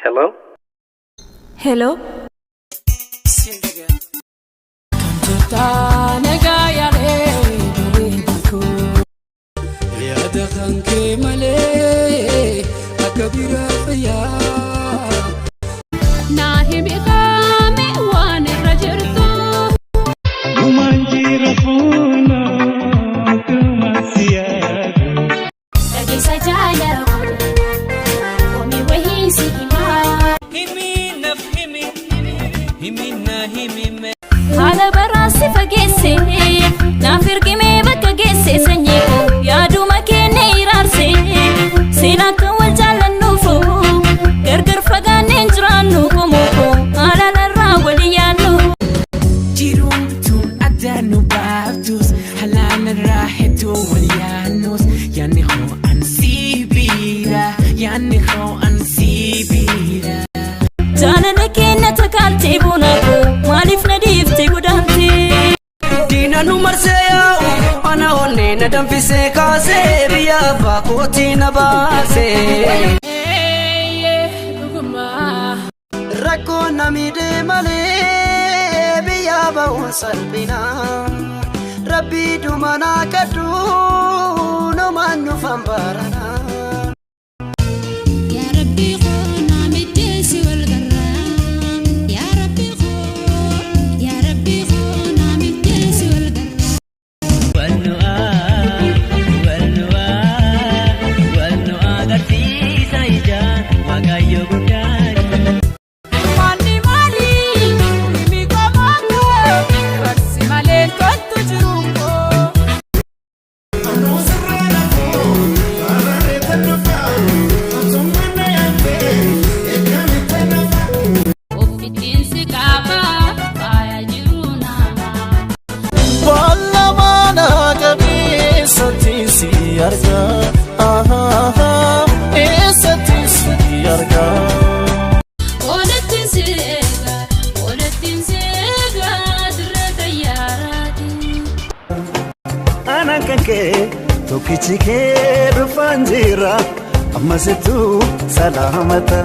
Hello? Hello? Hala barasi fagesse na firgime bakka gesse sanyiko yaaduma kenne irarse sina kan wal jaalannuufo gargar fagaanneen jiraannu qomuufo hala narraa waliyaannu jiruumtuun addaannu baabtus halaanarraa hedduu waliyaannus yaanni hoo an siibiira yaanni hoo an siibiira jaalala kenna takaaltee bunaako maaliif na dhiifte godaante diina nu marsee yaa'u ana onnee na danfisee kaasee biyya abbaa kootii na baasee rakkoo na miidhee malee biyya ba'uun salphinaa rabbii dumanaa kadhuu nomaan nufan baranaa Tokichi ke rufanjira amma situ salamata